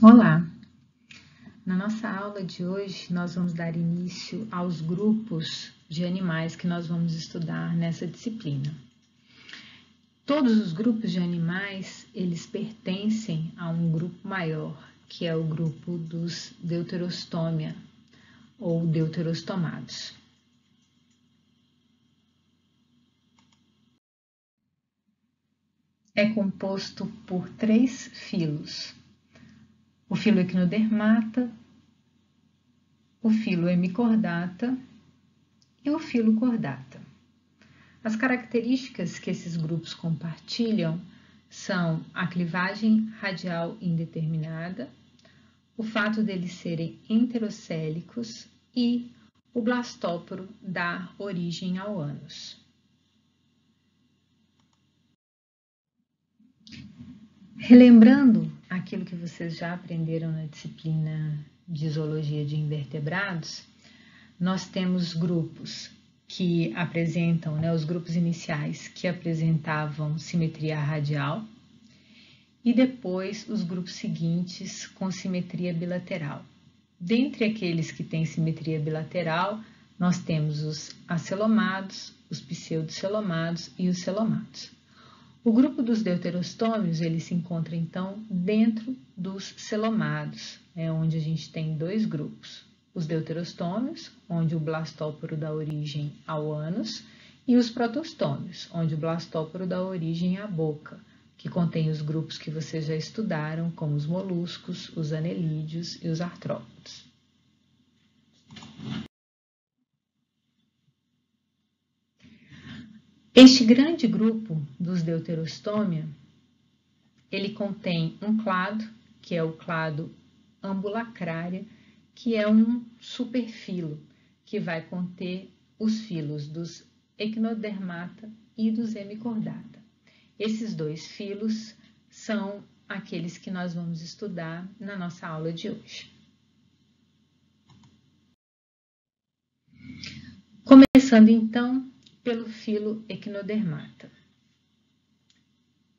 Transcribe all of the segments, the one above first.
Olá! Na nossa aula de hoje, nós vamos dar início aos grupos de animais que nós vamos estudar nessa disciplina. Todos os grupos de animais, eles pertencem a um grupo maior, que é o grupo dos Deuterostômia, ou deuterostomados. É composto por 3 filos: o filo Echinodermata, o filo Hemicordata e o filo Chordata. As características que esses grupos compartilham são a clivagem radial indeterminada, o fato deles serem enterocélicos e o blastóporo dar origem ao ânus. Relembrando aquilo que vocês já aprenderam na disciplina de zoologia de invertebrados, nós temos grupos que apresentam, os grupos iniciais que apresentavam simetria radial e depois os grupos seguintes com simetria bilateral. Dentre aqueles que têm simetria bilateral, nós temos os acelomados, os pseudocelomados e os celomados. O grupo dos deuterostômios, ele se encontra então dentro dos celomados, onde a gente tem 2 grupos. Os deuterostômios, onde o blastóporo dá origem ao ânus, e os protostômios, onde o blastóporo dá origem à boca, que contém os grupos que vocês já estudaram, como os moluscos, os anelídeos e os artrópodes. Este grande grupo dos deuterostômia, ele contém um clado, que é o clado ambulacrária, que é um superfilo, que vai conter os filos dos Echinodermata e dos Hemicordata. Esses 2 filos são aqueles que nós vamos estudar na nossa aula de hoje. Começando então pelo filo Echinodermata.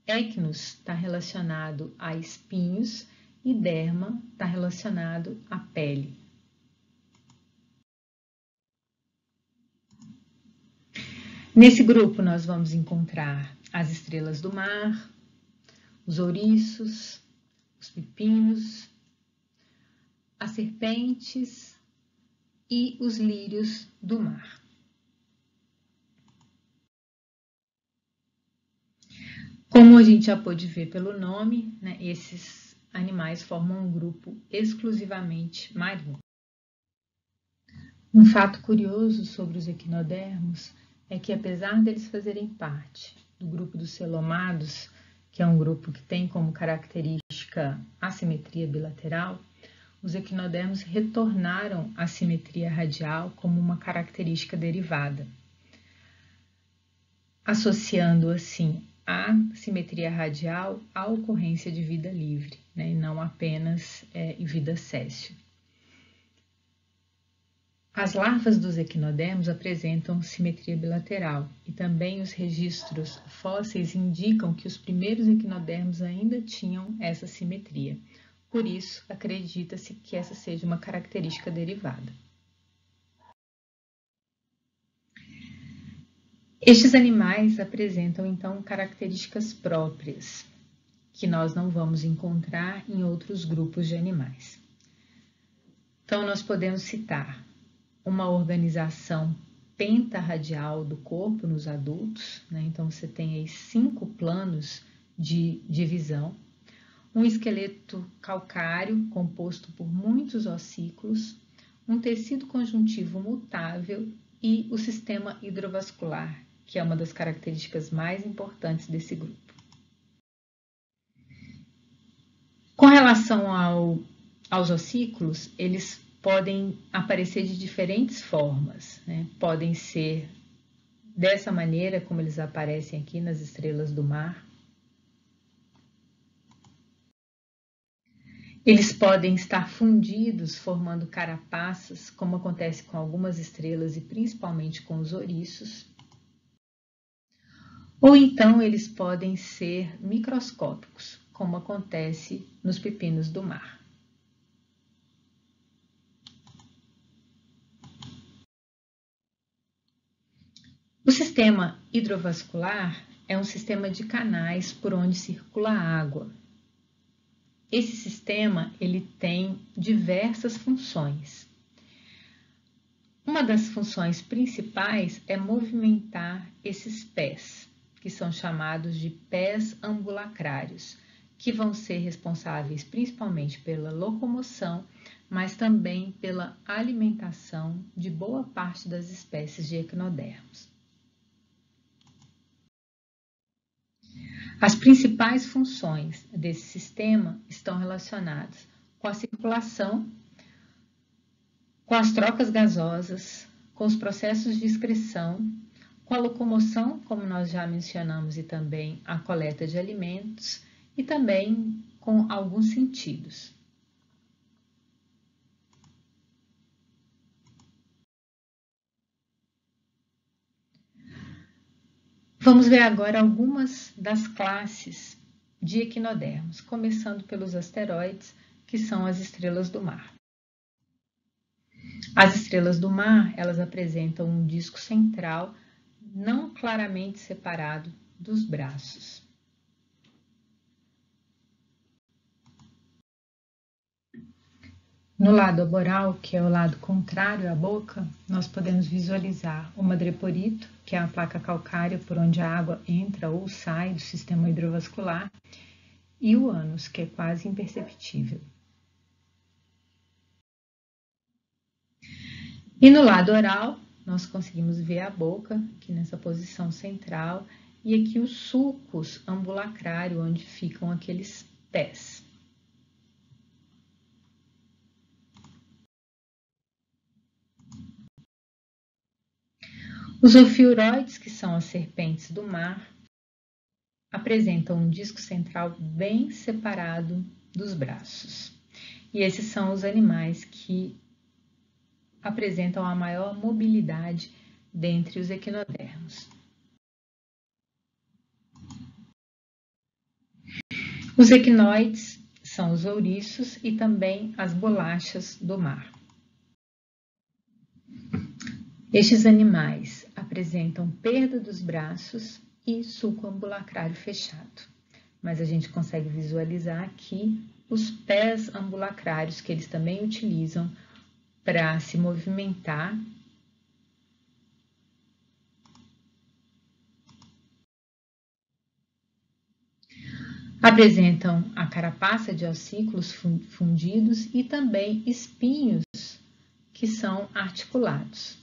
Ecnos está relacionado a espinhos e derma está relacionado à pele. Nesse grupo nós vamos encontrar as estrelas do mar, os ouriços, os pepinos, as serpentes e os lírios do mar. Como a gente já pôde ver pelo nome, esses animais formam um grupo exclusivamente marinho. Um fato curioso sobre os equinodermos é que, apesar deles fazerem parte do grupo dos celomados, que é um grupo que tem como característica a simetria bilateral, os equinodermos retornaram à simetria radial como uma característica derivada, associando assim a simetria radial à ocorrência de vida livre, e não apenas vida séssil. As larvas dos equinodermos apresentam simetria bilateral e também os registros fósseis indicam que os primeiros equinodermos ainda tinham essa simetria. Por isso, acredita-se que essa seja uma característica derivada. Estes animais apresentam, então, características próprias, que nós não vamos encontrar em outros grupos de animais. Então, nós podemos citar uma organização pentarradial do corpo nos adultos, então você tem aí 5 planos de divisão, um esqueleto calcário composto por muitos ossículos, um tecido conjuntivo mutável e o sistema hidrovascular, que é uma das características mais importantes desse grupo. Com relação aos ossículos, eles podem aparecer de diferentes formas, Podem ser dessa maneira como eles aparecem aqui nas estrelas do mar. Eles podem estar fundidos, formando carapaças, como acontece com algumas estrelas e principalmente com os ouriços. Ou então eles podem ser microscópicos, como acontece nos pepinos do mar. sistema hidrovascular é um sistema de canais por onde circula a água. Esse sistema ele tem diversas funções. Uma das funções principais é movimentar esses pés, que são chamados de pés ambulacrários, que vão ser responsáveis principalmente pela locomoção, mas também pela alimentação de boa parte das espécies de equinodermos. As principais funções desse sistema estão relacionadas com a circulação, com as trocas gasosas, com os processos de excreção, com a locomoção, como nós já mencionamos, e também a coleta de alimentos, e também com alguns sentidos. Vamos ver agora algumas das classes de equinodermos, começando pelos asteroides, que são as estrelas do mar. As estrelas do mar, elas apresentam um disco central não claramente separado dos braços. No lado aboral, que é o lado contrário à boca, nós podemos visualizar o madreporito, que é a placa calcária por onde a água entra ou sai do sistema hidrovascular, e o ânus, que é quase imperceptível. E no lado oral, nós conseguimos ver a boca, aqui nessa posição central, e aqui os sulcos ambulacrários, onde ficam aqueles pés. Os ofiuroides, que são as serpentes do mar, apresentam um disco central bem separado dos braços. E esses são os animais que apresentam a maior mobilidade dentre os equinodermos. Os equinoides são os ouriços e também as bolachas do mar. Estes animais apresentam perda dos braços e sulco ambulacrário fechado, mas a gente consegue visualizar aqui os pés ambulacrários que eles também utilizam para se movimentar. Apresentam a carapaça de ossículos fundidos e também espinhos que são articulados.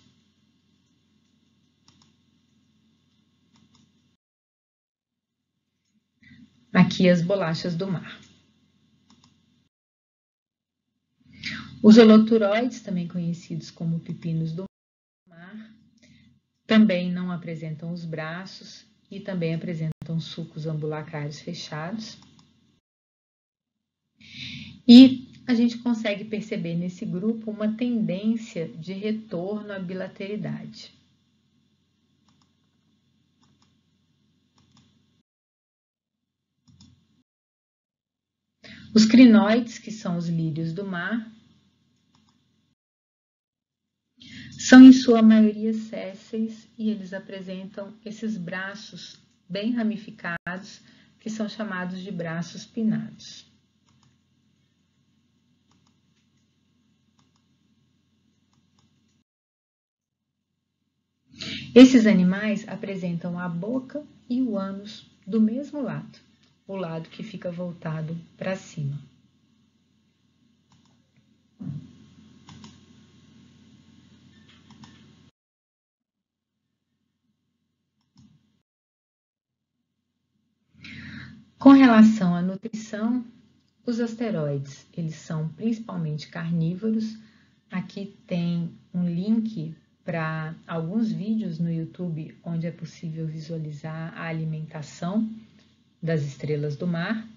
Aqui as bolachas do mar. Os holoturoides, também conhecidos como pepinos do mar, também não apresentam os braços e também apresentam sulcos ambulacrários fechados. E a gente consegue perceber nesse grupo uma tendência de retorno à bilateridade. Os crinoides, que são os lírios do mar, são em sua maioria sésseis e eles apresentam esses braços bem ramificados, que são chamados de braços pinnados. Esses animais apresentam a boca e o ânus do mesmo lado, o lado que fica voltado para cima. Com relação à nutrição, os asteroides, eles são principalmente carnívoros. Aqui tem um link para alguns vídeos no YouTube onde é possível visualizar a alimentação das estrelas do mar.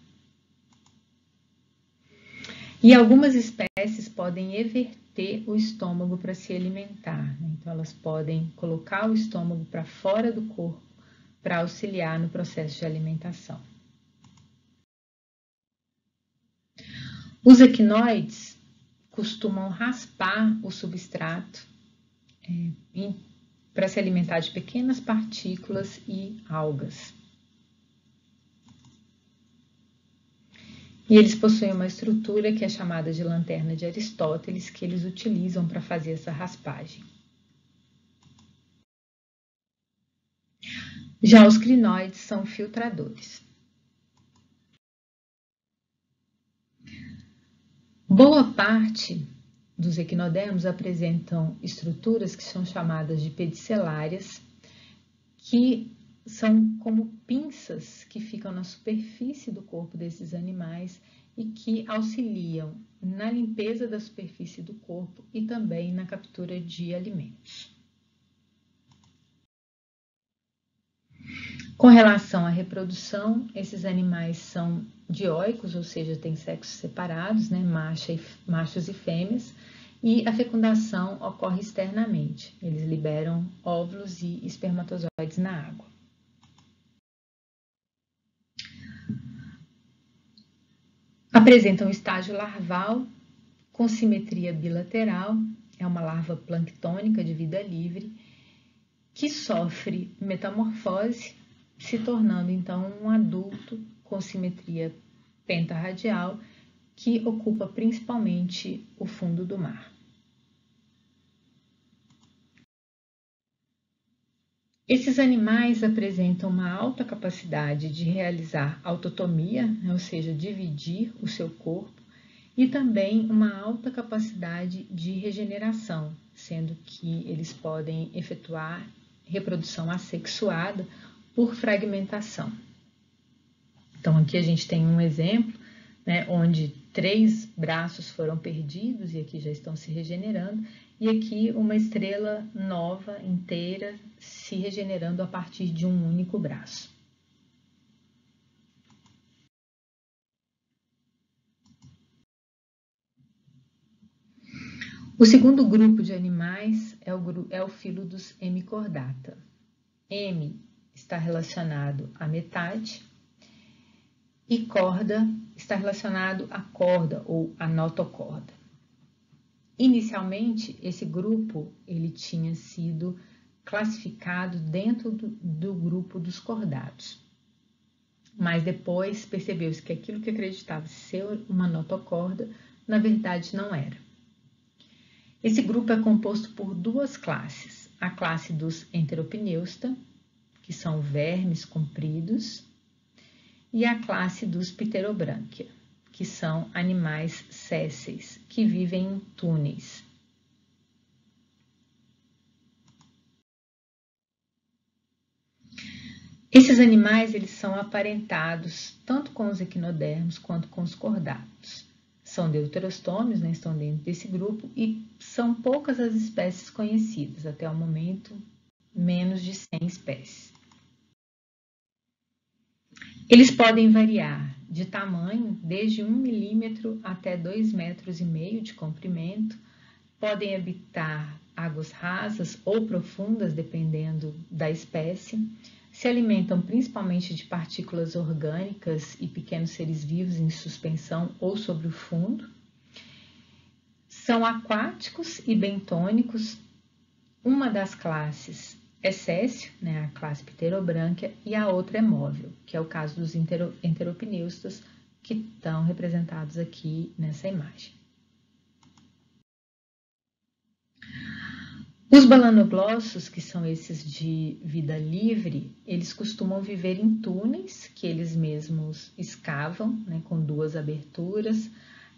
E algumas espécies podem everter o estômago para se alimentar, né? Então, elas podem colocar o estômago para fora do corpo para auxiliar no processo de alimentação. Os equinoides costumam raspar o substrato para se alimentar de pequenas partículas e algas. E eles possuem uma estrutura que é chamada de lanterna de Aristóteles, que eles utilizam para fazer essa raspagem. Já os crinoides são filtradores. Boa parte dos equinodermos apresentam estruturas que são chamadas de pedicelárias, que são como pinças que ficam na superfície do corpo desses animais e que auxiliam na limpeza da superfície do corpo e também na captura de alimentos. Com relação à reprodução, esses animais são dioicos, ou seja, têm sexos separados, né, machos e fêmeas, e a fecundação ocorre externamente. Eles liberam óvulos e espermatozoides na água. Apresentam um estágio larval com simetria bilateral, é uma larva planctônica de vida livre, que sofre metamorfose, se tornando então um adulto com simetria pentarradial, que ocupa principalmente o fundo do mar. Esses animais apresentam uma alta capacidade de realizar autotomia, ou seja, dividir o seu corpo, e também uma alta capacidade de regeneração, sendo que eles podem efetuar reprodução assexuada por fragmentação. Então, aqui a gente tem um exemplo, né, onde 3 braços foram perdidos e aqui já estão se regenerando, e aqui uma estrela nova, inteira, se regenerando a partir de um único braço. O segundo grupo de animais é o filo dos Hemicordata. Hemi está relacionado à metade e corda está relacionado à corda ou à notocorda. Inicialmente, esse grupo ele tinha sido classificado dentro do grupo dos cordados. Mas depois percebeu-se que aquilo que acreditava ser uma notocorda, na verdade não era. Esse grupo é composto por 2 classes. A classe dos Enteropneusta, que são vermes compridos, e a classe dos Pterobranchia, que são animais sésseis, que vivem em túneis. Esses animais eles são aparentados tanto com os equinodermos quanto com os cordados. São deuterostômios, né, estão dentro desse grupo, e são poucas as espécies conhecidas, até o momento menos de 100 espécies. Eles podem variar de tamanho, desde 1 milímetro até 2,5 metros de comprimento, podem habitar águas rasas ou profundas, dependendo da espécie, se alimentam principalmente de partículas orgânicas e pequenos seres vivos em suspensão ou sobre o fundo, são aquáticos e bentônicos. Uma das classes é séssil, né, a classe Pterobranchia, e a outra é móvel, que é o caso dos Enteropneustas, que estão representados aqui nessa imagem. Os balanoglossos, que são esses de vida livre, eles costumam viver em túneis que eles mesmos escavam, né, com 2 aberturas.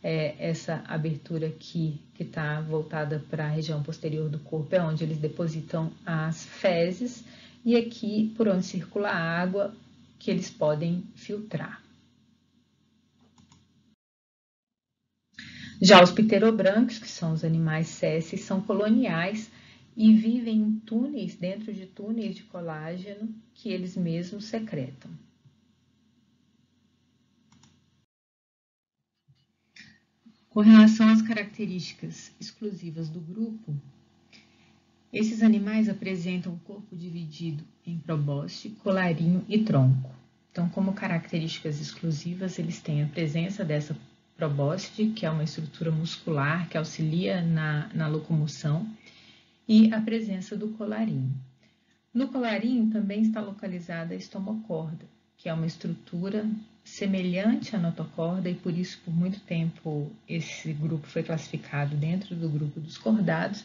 Essa abertura aqui, que está voltada para a região posterior do corpo, é onde eles depositam as fezes, e aqui por onde circula a água, que eles podem filtrar. Já os pterobranquios, que são os animais sésseis, são coloniais e vivem em túneis, dentro de túneis de colágeno, que eles mesmos secretam. Com relação às características exclusivas do grupo, esses animais apresentam o corpo dividido em probóscide, colarinho e tronco. Então, como características exclusivas, eles têm a presença dessa probóscide, que é uma estrutura muscular que auxilia na locomoção, e a presença do colarinho. No colarinho também está localizada a estomocorda, que é uma estrutura semelhante à notocorda e por isso por muito tempo esse grupo foi classificado dentro do grupo dos cordados,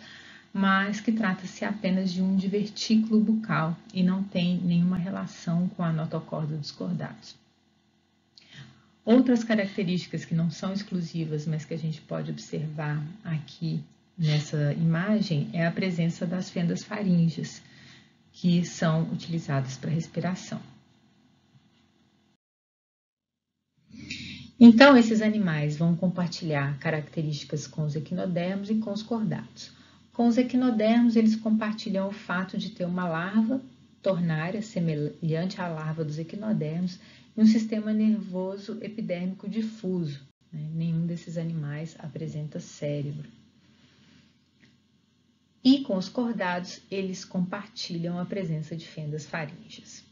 mas que trata-se apenas de um divertículo bucal e não tem nenhuma relação com a notocorda dos cordados. Outras características que não são exclusivas, mas que a gente pode observar aqui nessa imagem, é a presença das fendas faríngeas, que são utilizadas para respiração. Então, esses animais vão compartilhar características com os equinodermos e com os cordados. Com os equinodermos, eles compartilham o fato de ter uma larva tornária semelhante à larva dos equinodermos e um sistema nervoso epidérmico difuso. Nenhum desses animais apresenta cérebro. E com os cordados, eles compartilham a presença de fendas faríngeas.